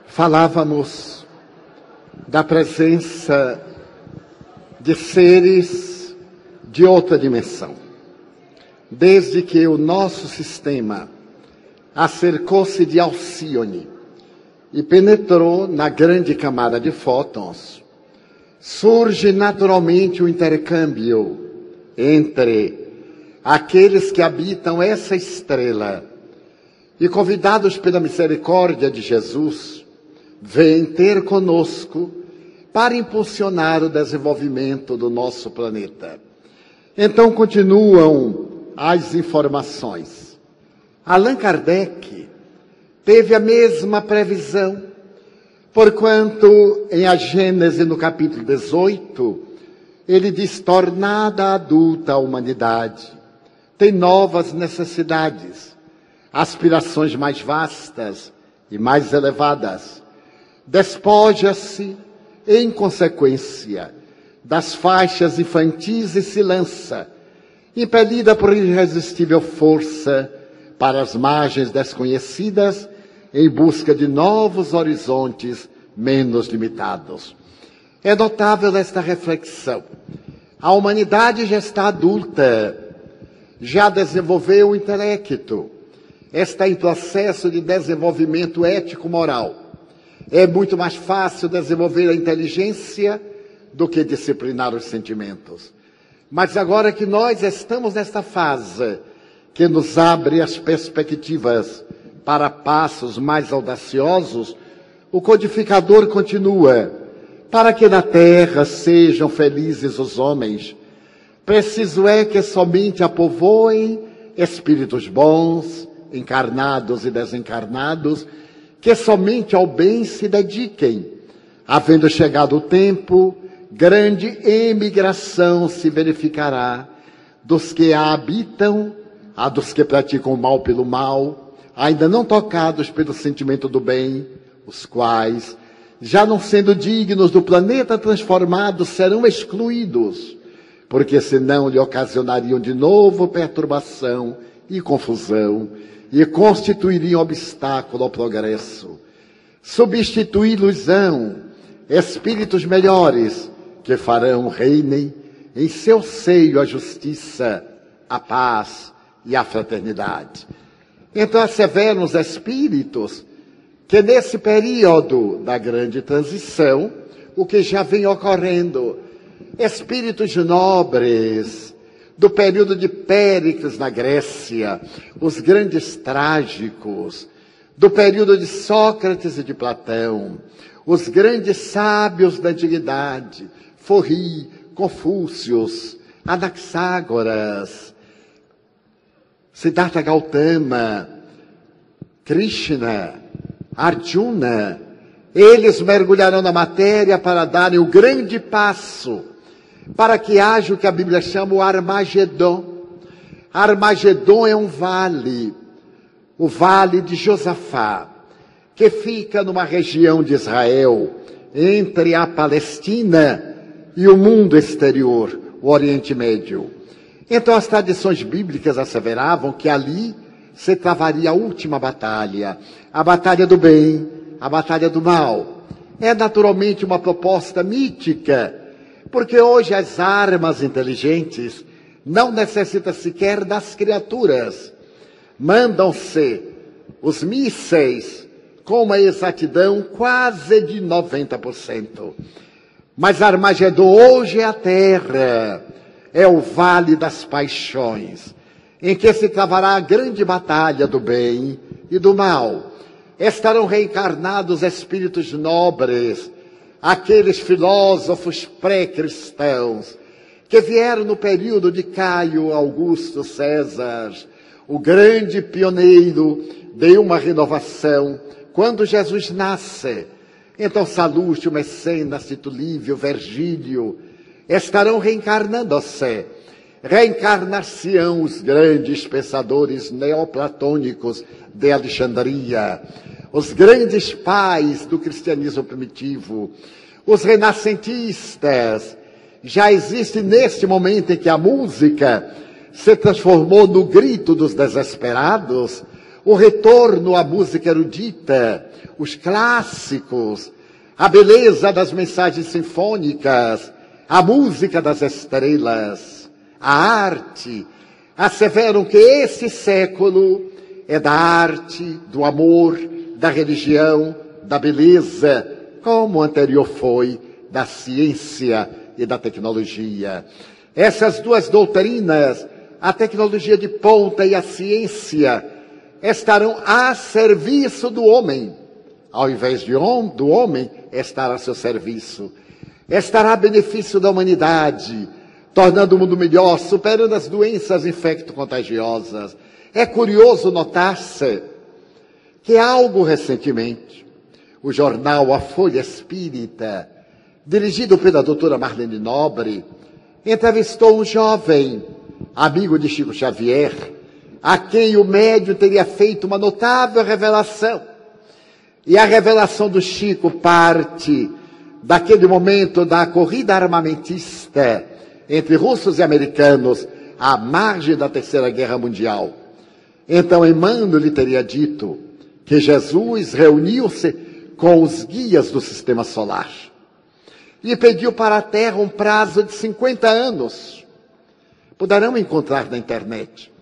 falávamos da presença de seres de outra dimensão. Desde que o nosso sistema acercou-se de Alcíone e penetrou na grande camada de fótons, surge naturalmente o intercâmbio entre aqueles que habitam essa estrela e, convidados pela misericórdia de Jesus, vêm ter conosco para impulsionar o desenvolvimento do nosso planeta. Então continuam as informações. Allan Kardec teve a mesma previsão, porquanto em A Gênese, no capítulo 18, ele diz: tornada adulta a humanidade, tem novas necessidades, aspirações mais vastas e mais elevadas. Despoja-se, em consequência, das faixas infantis e se lança, impelida por irresistível força, para as margens desconhecidas, em busca de novos horizontes menos limitados. É notável esta reflexão. A humanidade já está adulta, já desenvolveu o intelecto, está em processo de desenvolvimento ético-moral. É muito mais fácil desenvolver a inteligência do que disciplinar os sentimentos. Mas agora que nós estamos nesta fase que nos abre as perspectivas para passos mais audaciosos, o codificador continua: para que na terra sejam felizes os homens, preciso é que somente a povoem espíritos bons, encarnados e desencarnados, que somente ao bem se dediquem. Havendo chegado o tempo, grande emigração se verificará dos que a habitam, a dos que praticam o mal pelo mal, ainda não tocados pelo sentimento do bem, os quais, já não sendo dignos do planeta transformado, serão excluídos, porque senão lhe ocasionariam de novo perturbação e confusão, e constituiriam obstáculo ao progresso. Substituí-los-ão espíritos melhores, que farão reinem em seu seio a justiça, a paz e a fraternidade. Então asseveram os espíritos que nesse período da grande transição, o que já vem ocorrendo, espíritos nobres, do período de Péricles na Grécia, os grandes trágicos, do período de Sócrates e de Platão, os grandes sábios da antiguidade, Forri, Confúcios, Anaxágoras, Siddhartha Gautama, Krishna, Arjuna, eles mergulharão na matéria para darem o grande passo para que haja o que a Bíblia chama o Armagedon. Armagedon é um vale, o vale de Josafá, que fica numa região de Israel, entre a Palestina e o mundo exterior, o Oriente Médio. Então as tradições bíblicas asseveravam que ali se travaria a última batalha, a batalha do bem, a batalha do mal. É naturalmente uma proposta mítica, porque hoje as armas inteligentes não necessitam sequer das criaturas. Mandam-se os mísseis com uma exatidão quase de 90%. Mas Armagedon hoje é a terra, é o vale das paixões, em que se travará a grande batalha do bem e do mal. Estarão reencarnados espíritos nobres, aqueles filósofos pré-cristãos, que vieram no período de Caio Augusto César, o grande pioneiro de uma renovação, quando Jesus nasce. Então Salustio, Mecenas, Tito Livio, Virgílio, estarão reencarnando-se. Reencarnar-se-ão os grandes pensadores neoplatônicos de Alexandria, os grandes pais do cristianismo primitivo, os renascentistas. Já existe neste momento em que a música se transformou no grito dos desesperados, o retorno à música erudita, os clássicos, a beleza das mensagens sinfônicas, a música das estrelas, a arte, asseveram que esse século é da arte, do amor, da religião, da beleza, como o anterior foi da ciência e da tecnologia. Essas duas doutrinas, a tecnologia de ponta e a ciência, estarão a serviço do homem, ao invés do homem estar a seu serviço. Estará a benefício da humanidade, tornando o mundo melhor, superando as doenças infecto-contagiosas. É curioso notar-se que algo recentemente, o jornal A Folha Espírita, dirigido pela doutora Marlene Nobre, entrevistou um jovem, amigo de Chico Xavier, a quem o médium teria feito uma notável revelação. E a revelação do Chico parte daquele momento da corrida armamentista entre russos e americanos à margem da Terceira Guerra Mundial. Então Emmanuel lhe teria dito que Jesus reuniu-se com os guias do sistema solar e pediu para a Terra um prazo de 50 anos. Poderão encontrar na internet.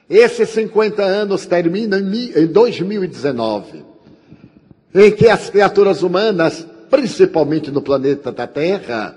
Esses 50 anos terminam em 2019, em que as criaturas humanas, principalmente no planeta da Terra,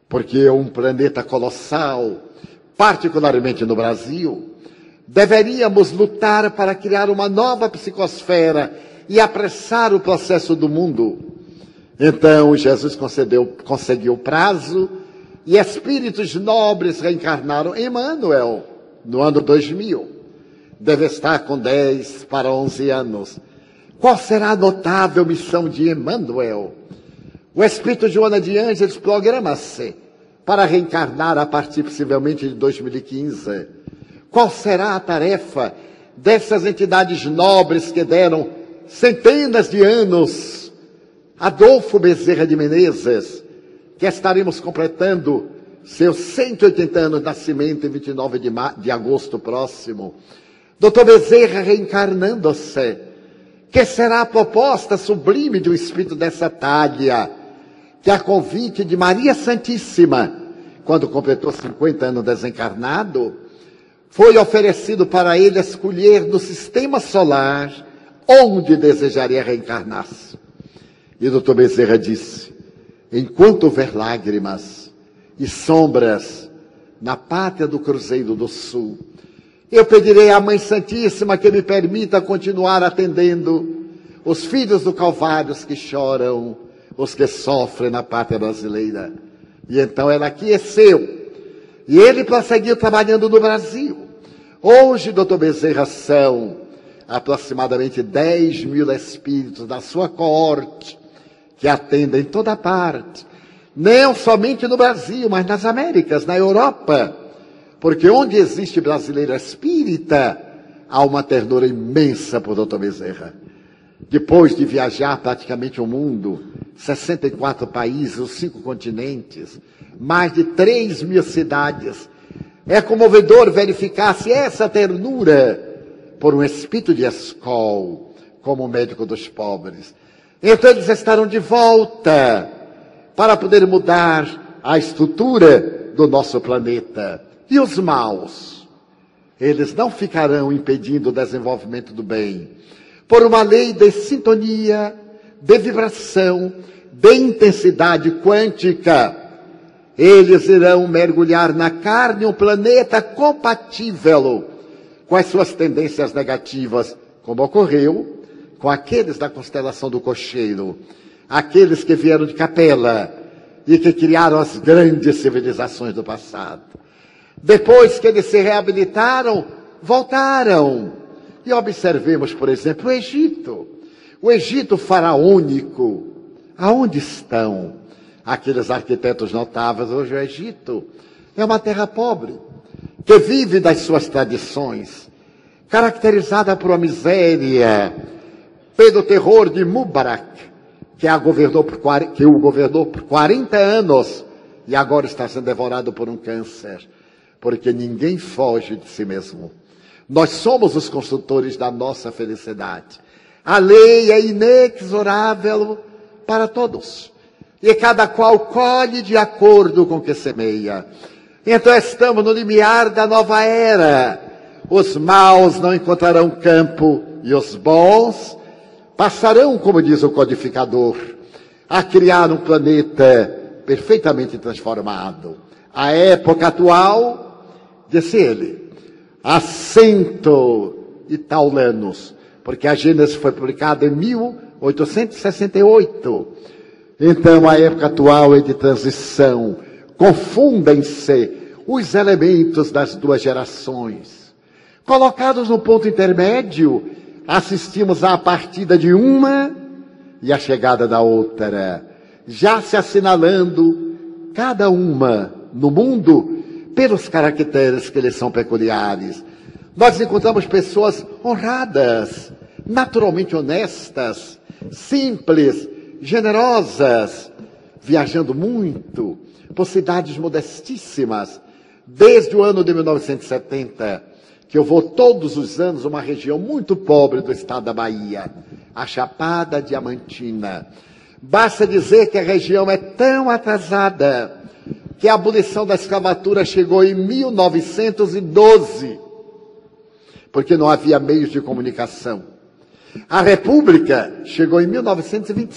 porque é um planeta colossal, particularmente no Brasil, deveríamos lutar para criar uma nova psicosfera e apressar o processo do mundo. Então, Jesus conseguiu o prazo e espíritos nobres reencarnaram. Emmanuel, no ano 2000, deve estar com 10 para 11 anos. Qual será a notável missão de Emmanuel? O espírito Joana de Ângeles programa-se para reencarnar a partir possivelmente de 2015. Qual será a tarefa dessas entidades nobres que deram centenas de anos? Adolfo Bezerra de Menezes, que estaremos completando seus 180 anos de nascimento em 29 de agosto próximo. Dr. Bezerra reencarnando-se. Que será a proposta sublime de um espírito dessa talha, que a convite de Maria Santíssima, quando completou 50 anos desencarnado, foi oferecido para ele escolher no sistema solar onde desejaria reencarnar-se. E o Dr. Bezerra disse: enquanto houver lágrimas e sombras na pátria do Cruzeiro do Sul, eu pedirei à Mãe Santíssima que me permita continuar atendendo os filhos do Calvário que choram, os que sofrem na pátria brasileira. E então ela aqueceu. E ele prosseguiu trabalhando no Brasil. Hoje, Dr. Bezerra, são aproximadamente 10 mil espíritos da sua coorte que atendem em toda parte. Não somente no Brasil, mas nas Américas, na Europa. Porque onde existe brasileiro espírita, há uma ternura imensa por Dr. Bezerra. Depois de viajar praticamente o mundo, 64 países, os 5 continentes, mais de 3 mil cidades, é comovedor verificar se essa ternura por um espírito de escol, como médico dos pobres. Então eles estarão de volta para poder mudar a estrutura do nosso planeta. E os maus? Eles não ficarão impedindo o desenvolvimento do bem. Por uma lei de sintonia, de vibração, de intensidade quântica, eles irão mergulhar na carne um planeta compatível com as suas tendências negativas, como ocorreu com aqueles da constelação do Cocheiro, aqueles que vieram de Capela e que criaram as grandes civilizações do passado. Depois que eles se reabilitaram, voltaram. E observemos, por exemplo, o Egito. O Egito faraônico. Aonde estão aqueles arquitetos notáveis? Hoje o Egito é uma terra pobre, que vive das suas tradições, caracterizada por uma miséria, pelo terror de Mubarak, que o governou por 40 anos e agora está sendo devorado por um câncer. Porque ninguém foge de si mesmo. Nós somos os construtores da nossa felicidade. A lei é inexorável para todos. E cada qual colhe de acordo com o que semeia. Então estamos no limiar da nova era. Os maus não encontrarão campo e os bons passarão, como diz o codificador, a criar um planeta perfeitamente transformado. A época atual, disse ele, há 100 anos, porque a Gênesis foi publicada em 1868. Então a época atual é de transição. Confundem-se os elementos das duas gerações. Colocados no ponto intermédio, assistimos à partida de uma e à chegada da outra, já se assinalando cada uma no mundo pelos caracteres que lhes são peculiares. Nós encontramos pessoas honradas, naturalmente honestas, simples, generosas, viajando muito por cidades modestíssimas. Desde o ano de 1970, que eu vou todos os anos a uma região muito pobre do estado da Bahia, a Chapada Diamantina. Basta dizer que a região é tão atrasada que a abolição da escravatura chegou em 1912, porque não havia meios de comunicação. A República chegou em 1925.